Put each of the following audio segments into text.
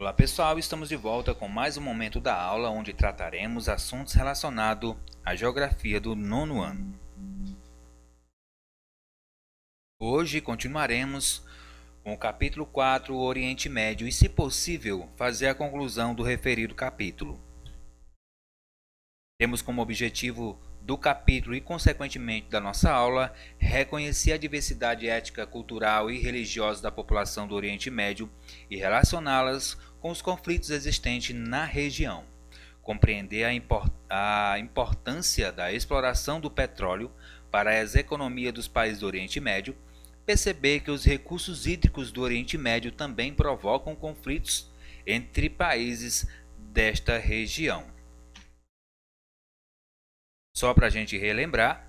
Olá pessoal, estamos de volta com mais um momento da aula onde trataremos assuntos relacionados à geografia do nono ano. Hoje continuaremos com o capítulo 4, o Oriente Médio, e, se possível, fazer a conclusão do referido capítulo. Temos como objetivo do capítulo e, consequentemente, da nossa aula, reconhecer a diversidade étnica, cultural e religiosa da população do Oriente Médio e relacioná-las com os conflitos existentes na região, compreender a importância da exploração do petróleo para as economias dos países do Oriente Médio, perceber que os recursos hídricos do Oriente Médio também provocam conflitos entre países desta região. Só para a gente relembrar,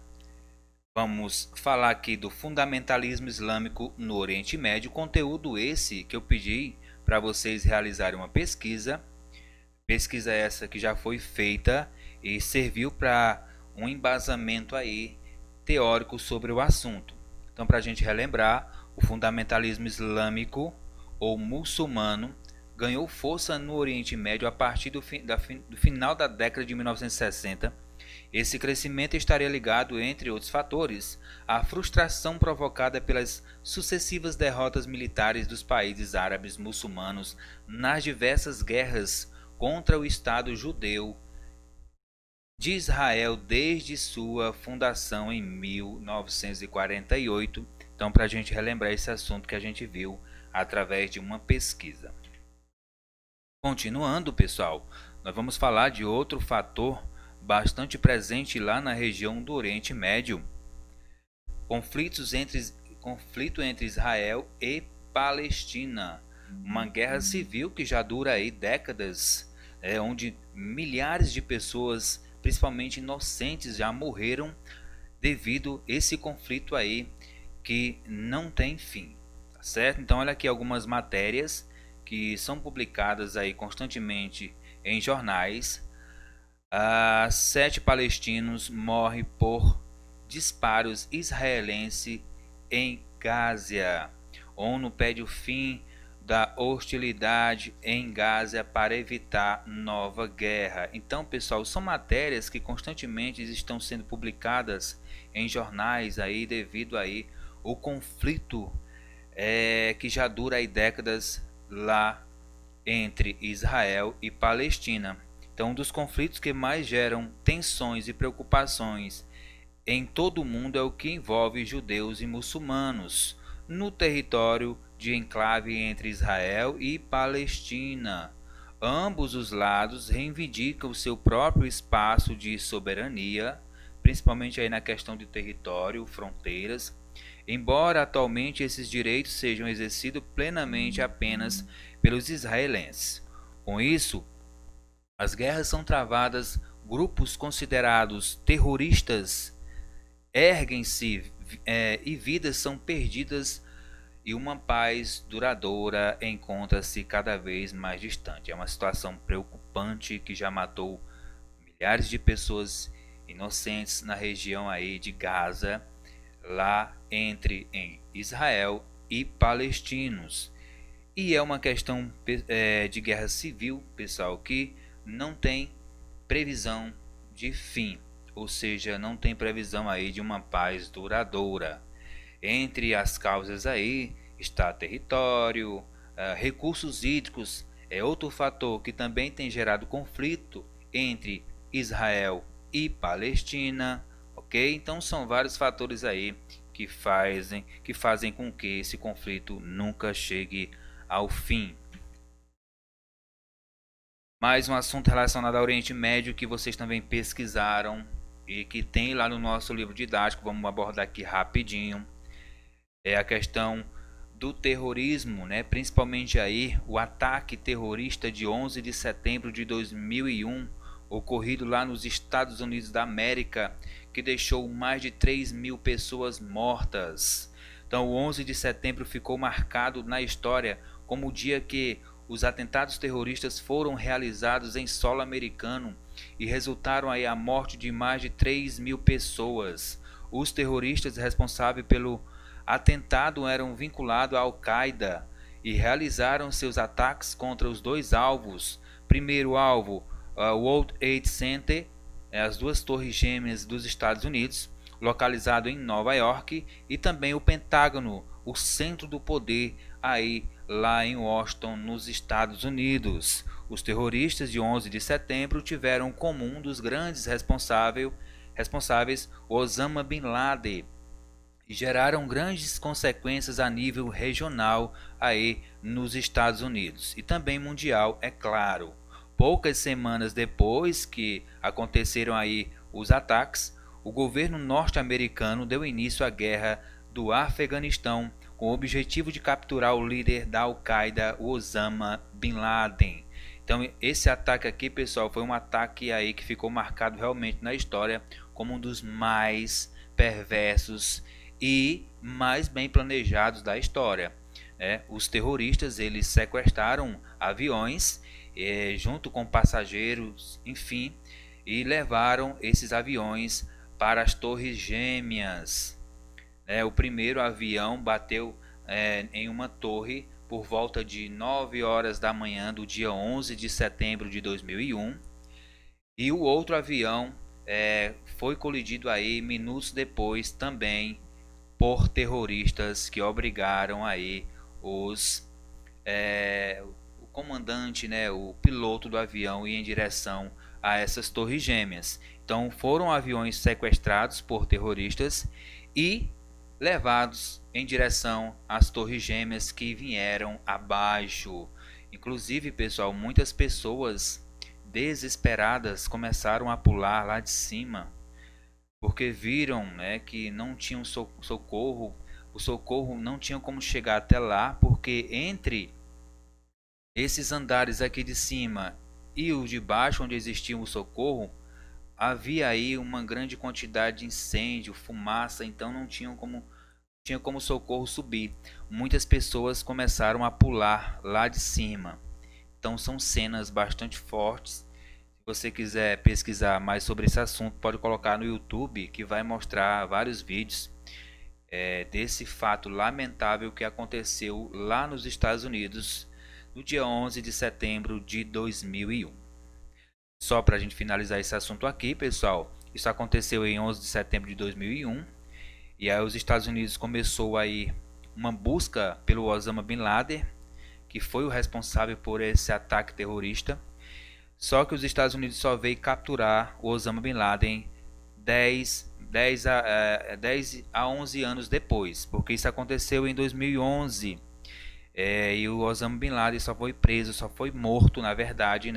vamos falar aqui do fundamentalismo islâmico no Oriente Médio, conteúdo esse que eu pedi para vocês realizarem uma pesquisa essa que já foi feita e serviu para um embasamento aí teórico sobre o assunto. Então, para a gente relembrar, o fundamentalismo islâmico ou muçulmano ganhou força no Oriente Médio a partir do final da década de 1960. Esse crescimento estaria ligado, entre outros fatores, à frustração provocada pelas sucessivas derrotas militares dos países árabes muçulmanos nas diversas guerras contra o Estado judeu de Israel desde sua fundação em 1948. Então, para a gente relembrar esse assunto que a gente viu através de uma pesquisa. Continuando, pessoal, nós vamos falar de outro fator bastante presente lá na região do Oriente Médio. Conflito entre Israel e Palestina. Uma guerra civil que já dura aí décadas, onde milhares de pessoas, principalmente inocentes, já morreram devido a esse conflito aí que não tem fim, tá certo? Então olha aqui algumas matérias que são publicadas aí constantemente em jornais. 7 palestinos morrem por disparos israelenses em Gaza. ONU pede o fim da hostilidade em Gaza para evitar nova guerra. Então, pessoal, são matérias que constantemente estão sendo publicadas em jornais aí devido aí o conflito que já dura aí décadas lá entre Israel e Palestina. Então, um dos conflitos que mais geram tensões e preocupações em todo o mundo é o que envolve judeus e muçulmanos no território de enclave entre Israel e Palestina. Ambos os lados reivindicam o seu próprio espaço de soberania, principalmente aí na questão de território, fronteiras, embora atualmente esses direitos sejam exercidos plenamente apenas pelos israelenses. Com isso, as guerras são travadas, grupos considerados terroristas erguem-se e vidas são perdidas e uma paz duradoura encontra-se cada vez mais distante. É uma situação preocupante que já matou milhares de pessoas inocentes na região aí de Gaza, lá em Israel e palestinos. E é uma questão de guerra civil, pessoal, que não tem previsão de fim, ou seja, não tem previsão aí de uma paz duradoura. Entre as causas aí está território, recursos hídricos é outro fator que também tem gerado conflito entre Israel e Palestina, ok? Então são vários fatores aí que fazem com que esse conflito nunca chegue ao fim. Mais um assunto relacionado ao Oriente Médio que vocês também pesquisaram e que tem lá no nosso livro didático, vamos abordar aqui rapidinho. É a questão do terrorismo, né? Principalmente aí o ataque terrorista de 11 de setembro de 2001, ocorrido lá nos Estados Unidos da América, que deixou mais de 3.000 pessoas mortas. Então o 11 de setembro ficou marcado na história como o dia que os atentados terroristas foram realizados em solo americano e resultaram aí a morte de mais de 3.000 pessoas. Os terroristas responsáveis pelo atentado eram vinculados à Al-Qaeda e realizaram seus ataques contra os dois alvos. Primeiro alvo, o World Trade Center, as duas torres gêmeas dos Estados Unidos, localizado em Nova York, e também o Pentágono, o centro do poder aí lá em Washington, nos Estados Unidos. Os terroristas de 11 de setembro tiveram como um dos grandes responsáveis Osama Bin Laden, e geraram grandes consequências a nível regional aí nos Estados Unidos e também mundial, é claro. Poucas semanas depois que aconteceram aí os ataques, o governo norte-americano deu início à guerra do Afeganistão com o objetivo de capturar o líder da Al-Qaeda, Osama Bin Laden. Então esse ataque aqui, pessoal, foi um ataque aí que ficou marcado realmente na história como um dos mais perversos e mais bem planejados da história. Os terroristas eles sequestraram aviões junto com passageiros, enfim, e levaram esses aviões para as Torres Gêmeas. O primeiro avião bateu em uma torre por volta de 9 horas da manhã do dia 11 de setembro de 2001, e o outro avião foi colidido aí minutos depois também por terroristas que obrigaram aí o comandante, o piloto do avião ir em direção a essas torres gêmeas. Então foram aviões sequestrados por terroristas e levados em direção às torres gêmeas que vieram abaixo. Inclusive, pessoal, muitas pessoas desesperadas começaram a pular lá de cima, porque viram que não tinham socorro, o socorro não tinha como chegar até lá, porque entre esses andares aqui de cima e os de baixo, onde existia o socorro, havia aí uma grande quantidade de incêndio, fumaça, então não tinha como o socorro subir. Muitas pessoas começaram a pular lá de cima. Então são cenas bastante fortes. Se você quiser pesquisar mais sobre esse assunto, pode colocar no YouTube, que vai mostrar vários vídeos desse fato lamentável que aconteceu lá nos Estados Unidos no dia 11 de setembro de 2001. Só para a gente finalizar esse assunto aqui, pessoal, isso aconteceu em 11 de setembro de 2001, e aí os Estados Unidos começou aí uma busca pelo Osama Bin Laden, que foi o responsável por esse ataque terrorista. Só que os Estados Unidos só veio capturar o Osama Bin Laden 10 a 11 anos depois, porque isso aconteceu em 2011. E o Osama Bin Laden só foi preso, só foi morto, na verdade,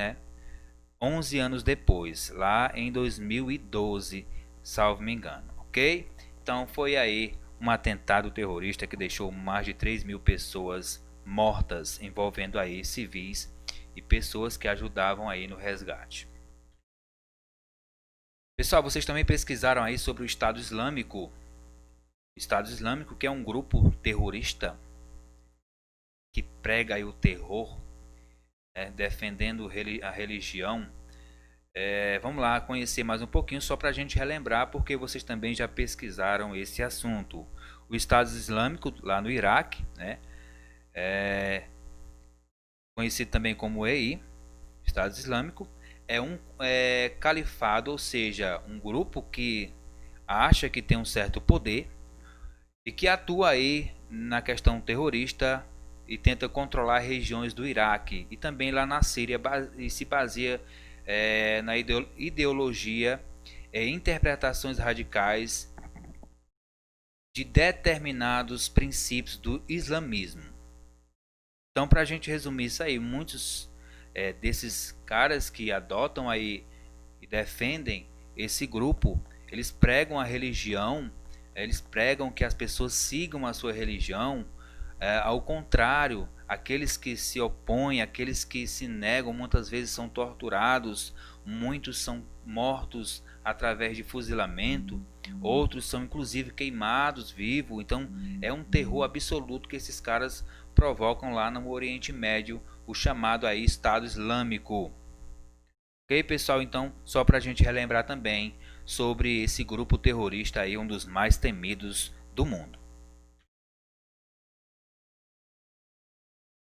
11 anos depois, lá em 2012, salvo me engano, ok? Então foi aí um atentado terrorista que deixou mais de 3.000 pessoas mortas, envolvendo aí civis e pessoas que ajudavam aí no resgate. Pessoal, vocês também pesquisaram aí sobre o Estado Islâmico. O Estado Islâmico, que é um grupo terrorista que prega aí o terror, defendendo a religião. Vamos lá conhecer mais um pouquinho, só para a gente relembrar, porque vocês também já pesquisaram esse assunto. O Estado Islâmico lá no Iraque, conhecido também como EI, Estado Islâmico, é um califado, ou seja, um grupo que acha que tem um certo poder e que atua aí na questão terrorista e tenta controlar regiões do Iraque e também lá na Síria, e se baseia na ideologia e interpretações radicais de determinados princípios do islamismo. Então, para a gente resumir isso aí, muitos desses caras que adotam aí e defendem esse grupo, eles pregam a religião, eles pregam que as pessoas sigam a sua religião. Ao contrário, aqueles que se opõem, aqueles que se negam, muitas vezes são torturados, muitos são mortos através de fuzilamento, outros são inclusive queimados vivos. Então é um terror absoluto que esses caras provocam lá no Oriente Médio, o chamado aí Estado Islâmico. Ok, pessoal? Então, só para a gente relembrar também sobre esse grupo terrorista aí, um dos mais temidos do mundo.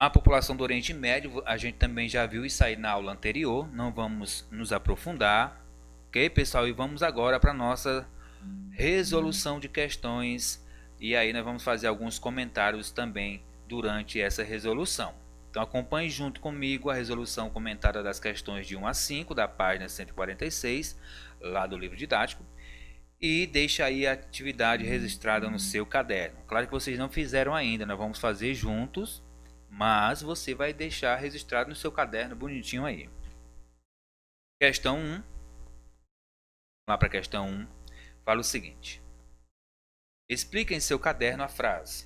A população do Oriente Médio, a gente também já viu isso aí na aula anterior, não vamos nos aprofundar, ok, pessoal? E vamos agora para a nossa resolução de questões, e aí nós vamos fazer alguns comentários também durante essa resolução. Então acompanhe junto comigo a resolução comentada das questões de 1 a 5 da página 146, lá do livro didático, e deixa aí a atividade registrada no seu caderno. Claro que vocês não fizeram ainda, nós vamos fazer juntos, mas você vai deixar registrado no seu caderno bonitinho aí. Questão 1. Vamos lá para a questão 1. Fala o seguinte: explica em seu caderno a frase: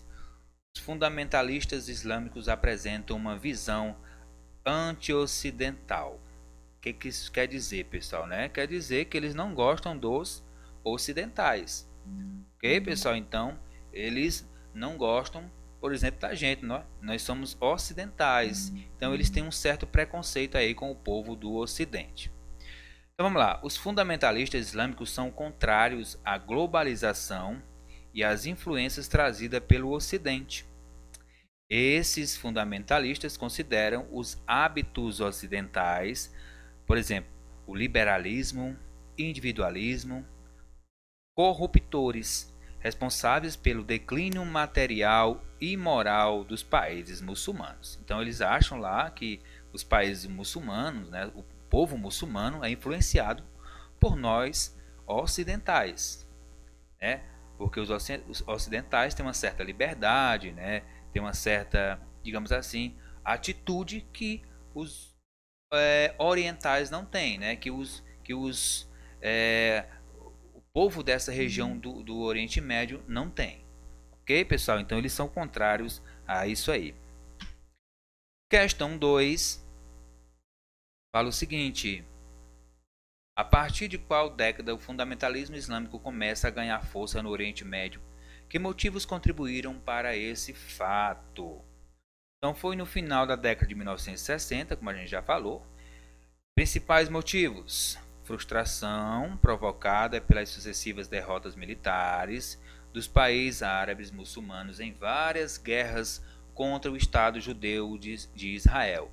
os fundamentalistas islâmicos apresentam uma visão anti-ocidental. O que isso quer dizer, pessoal, né? Quer dizer que eles não gostam dos ocidentais. Ok, pessoal? Então, eles não gostam, por exemplo, da gente. Nós somos ocidentais. Então, eles têm um certo preconceito aí com o povo do Ocidente. Então, vamos lá. Os fundamentalistas islâmicos são contrários à globalização e às influências trazidas pelo Ocidente. Esses fundamentalistas consideram os hábitos ocidentais, por exemplo, o liberalismo, individualismo, corruptores, responsáveis pelo declínio material e moral dos países muçulmanos. Então eles acham lá que os países muçulmanos, né, o povo muçulmano é influenciado por nós ocidentais, né? Porque os ocidentais têm uma certa liberdade, né? Tem uma certa, digamos assim, atitude que os orientais não têm, né? O povo dessa região do Oriente Médio não tem. Ok, pessoal? Então eles são contrários a isso aí. Questão 2 fala o seguinte: a partir de qual década o fundamentalismo islâmico começa a ganhar força no Oriente Médio? Que motivos contribuíram para esse fato? Então foi no final da década de 1960, como a gente já falou. Principais motivos: frustração provocada pelas sucessivas derrotas militares dos países árabes muçulmanos em várias guerras contra o Estado judeu de Israel,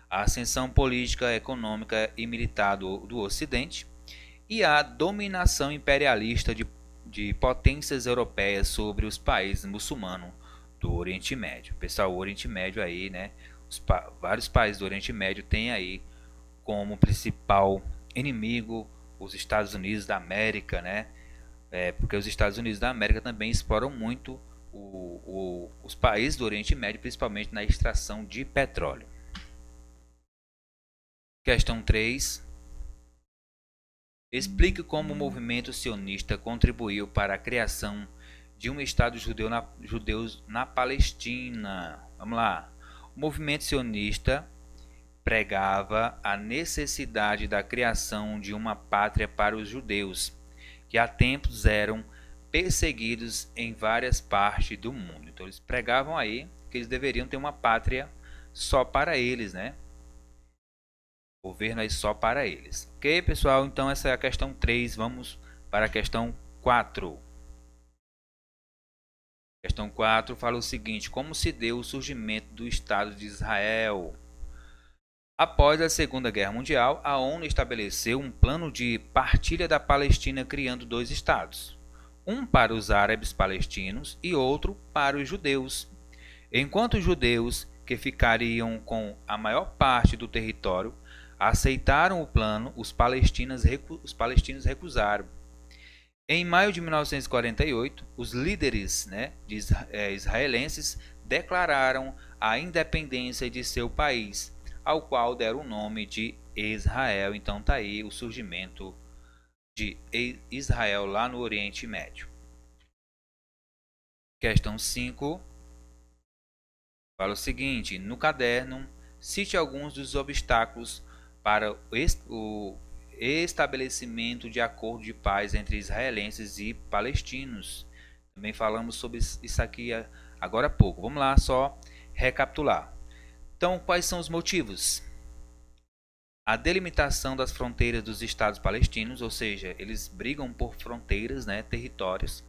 a ascensão política, econômica e militar do Ocidente e a dominação imperialista de potências europeias sobre os países muçulmanos do Oriente Médio. Pessoal, o Oriente Médio aí, né? Vários países do Oriente Médio têm aí como principal inimigo os Estados Unidos da América, né? Porque os Estados Unidos da América também exploram muito os países do Oriente Médio, principalmente na extração de petróleo. Questão 3. Explique como o movimento sionista contribuiu para a criação de um Estado judeu na Palestina. Vamos lá. O movimento sionista pregava a necessidade da criação de uma pátria para os judeus, que há tempos eram perseguidos em várias partes do mundo. Então eles pregavam aí que eles deveriam ter uma pátria só para eles, né? Governo aí só para eles. Ok, pessoal? Então essa é a questão 3. Vamos para a questão 4. Questão 4 fala o seguinte: como se deu o surgimento do Estado de Israel? Após a Segunda Guerra Mundial, a ONU estabeleceu um plano de partilha da Palestina, criando dois estados, um para os árabes palestinos e outro para os judeus. Enquanto os judeus, que ficariam com a maior parte do território, aceitaram o plano, os palestinos recusaram. Em maio de 1948, os líderes, né, israelenses declararam a independência de seu país, ao qual deram o nome de Israel. Então está aí o surgimento de Israel lá no Oriente Médio. Questão 5 fala o seguinte: no caderno, cite alguns dos obstáculos para o estabelecimento de acordo de paz entre israelenses e palestinos. Também falamos sobre isso aqui agora há pouco. Vamos lá, só recapitular. Então, quais são os motivos? A delimitação das fronteiras dos estados palestinos, ou seja, eles brigam por fronteiras, né, territórios.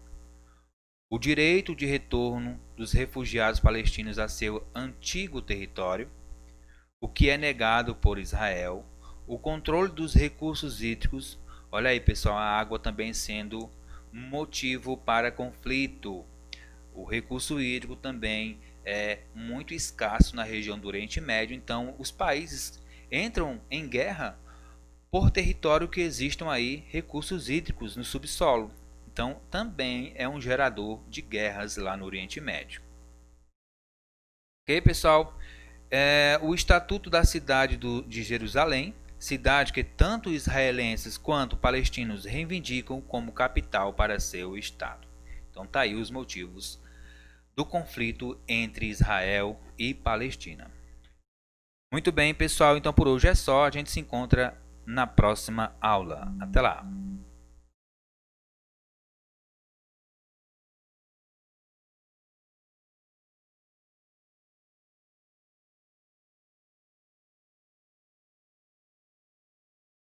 O direito de retorno dos refugiados palestinos a seu antigo território, o que é negado por Israel, o controle dos recursos hídricos. Olha aí, pessoal, a água também sendo motivo para conflito. O recurso hídrico também é muito escasso na região do Oriente Médio, então os países entram em guerra por território que existam aí recursos hídricos no subsolo. Então também é um gerador de guerras lá no Oriente Médio. Ok, pessoal? O Estatuto da Cidade de Jerusalém, cidade que tanto israelenses quanto palestinos reivindicam como capital para seu Estado. Então tá aí os motivos do conflito entre Israel e Palestina. Muito bem, pessoal, então por hoje é só. A gente se encontra na próxima aula. Até lá!